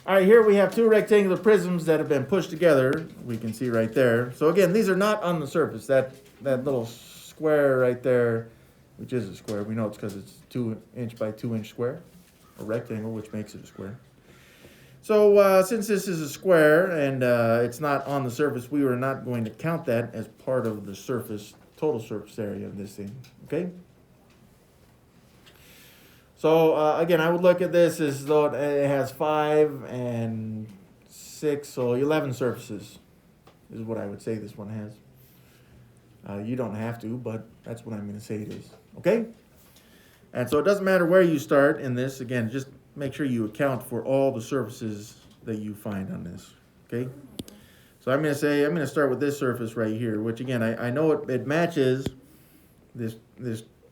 All right, here we have two rectangular prisms that have been pushed together. We can see right there. So again, these are not on the surface. That little square right there, which is a square, we know it's because it's 2" by 2" square, a rectangle, which makes it a square. So since this is a square and it's not on the surface, we are not going to count that as part of the surface, total surface area of this thing, okay? So again, I would look at this as though it has 5 and 6, so 11 surfaces is what I would say this one has. You don't have to, but that's what I'm going to say it is, okay? And so it doesn't matter where you start in this. Again, just make sure you account for all the surfaces that you find on this, okay? So I'm going to start with this surface right here, which again, I know it matches this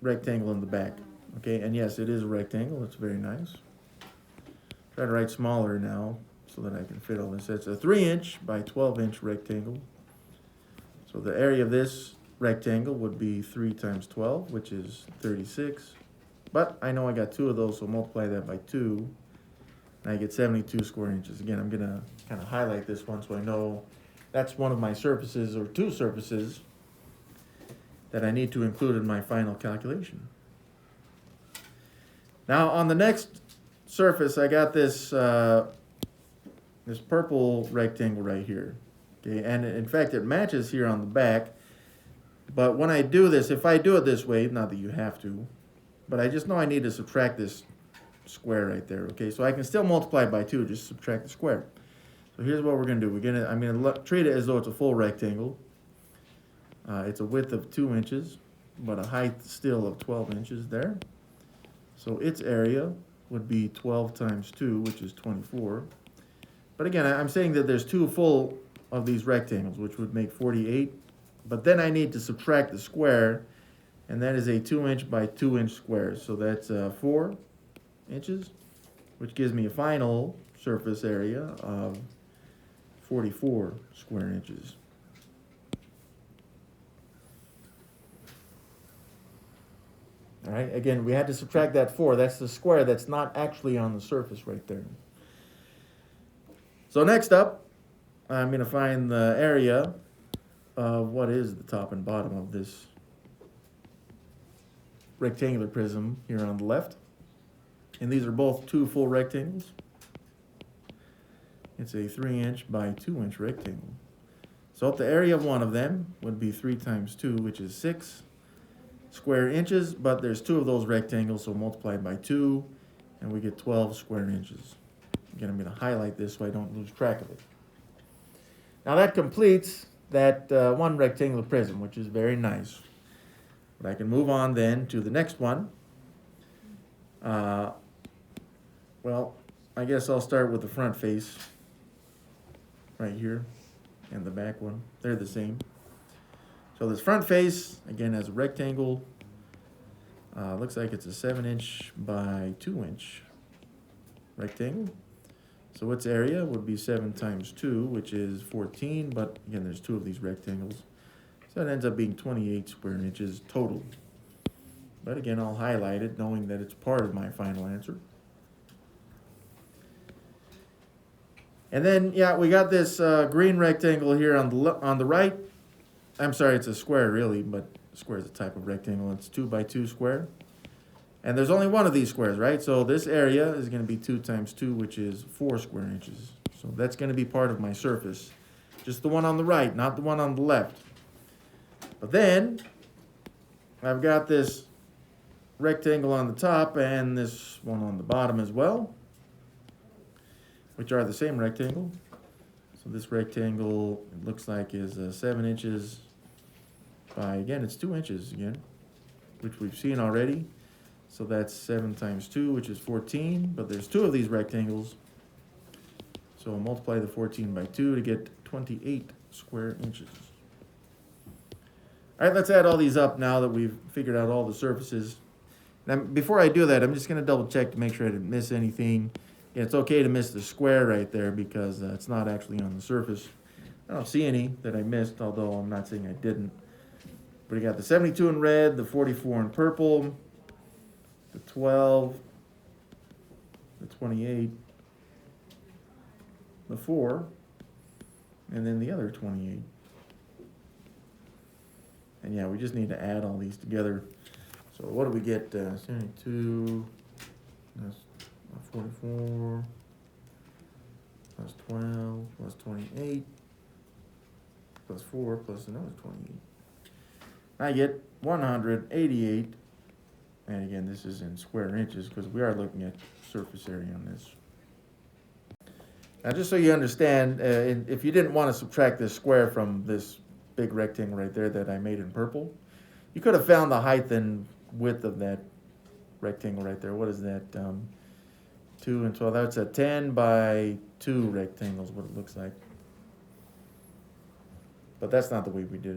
rectangle in the back. Okay, and yes, it is a rectangle. It's very nice. Try to write smaller now so that I can fit all this. It's a 3" by 12" rectangle. So the area of this rectangle would be 3 times 12, which is 36. But I know I got 2 of those, so multiply that by 2, and I get 72 square inches. Again, I'm going to kind of highlight this one so I know that's one of my surfaces, or 2 surfaces, that I need to include in my final calculation. Now on the next surface, I got this this purple rectangle right here. Okay, and in fact it matches here on the back. But when I do this, if I do it this way, not that you have to, but I just know I need to subtract this square right there. Okay, so I can still multiply by 2, just subtract the square. So here's what we're gonna do. I'm gonna treat it as though it's a full rectangle. It's a width of 2 inches, but a height still of 12 inches there. So its area would be 12 times 2, which is 24. But again, I'm saying that there's 2 full of these rectangles, which would make 48. But then I need to subtract the square, and that is a 2" by 2" square. So that's 4 inches, which gives me a final surface area of 44 square inches. All right, again, we had to subtract that 4. That's the square that's not actually on the surface right there. So next up, I'm going to find the area of what is the top and bottom of this rectangular prism here on the left. And these are both 2 full rectangles. It's a 3" by 2" rectangle. So the area of one of them would be 3 times 2, which is 6 square inches, but there's 2 of those rectangles, so multiply by 2, and we get 12 square inches. Again, I'm going to highlight this so I don't lose track of it. Now that completes that one rectangular prism, which is very nice. But I can move on then to the next one. Well, I guess I'll start with the front face right here and the back one. They're the same. So this front face, again, has a rectangle. Looks like it's a 7" by 2" rectangle. So its area would be 7 times 2, which is 14. But again, there's 2 of these rectangles. So it ends up being 28 square inches total. But again, I'll highlight it knowing that it's part of my final answer. And then, yeah, we got this green rectangle here on the right. I'm sorry, it's a square really, but a square is a type of rectangle. It's 2 by 2 square. And there's only one of these squares, right? So this area is going to be 2 times 2, which is 4 square inches. So that's going to be part of my surface. Just the one on the right, not the one on the left. But then I've got this rectangle on the top and this one on the bottom as well, which are the same rectangle. So this rectangle, it looks like, is 7 inches by, again, it's 2 inches again, which we've seen already. So that's 7 times 2, which is 14, but there's 2 of these rectangles. So I'll multiply the 14 by 2 to get 28 square inches. All right, let's add all these up now that we've figured out all the surfaces. Now, before I do that, I'm just going to double check to make sure I didn't miss anything. Yeah, it's okay to miss the square right there because it's not actually on the surface. I don't see any that I missed, although I'm not saying I didn't. But you got the 72 in red, the 44 in purple, the 12, the 28, the 4, and then the other 28. And yeah, we just need to add all these together. So what do we get? 72, that's 44, plus 12, plus 28, plus 4, plus another 28. I get 188. And again, this is in square inches because we are looking at surface area on this. Now, just so you understand, if you didn't want to subtract this square from this big rectangle right there that I made in purple, you could have found the height and width of that rectangle right there. What is that? 2 and 12. That's a 10 by 2 rectangle is what it looks like. But that's not the way we did it.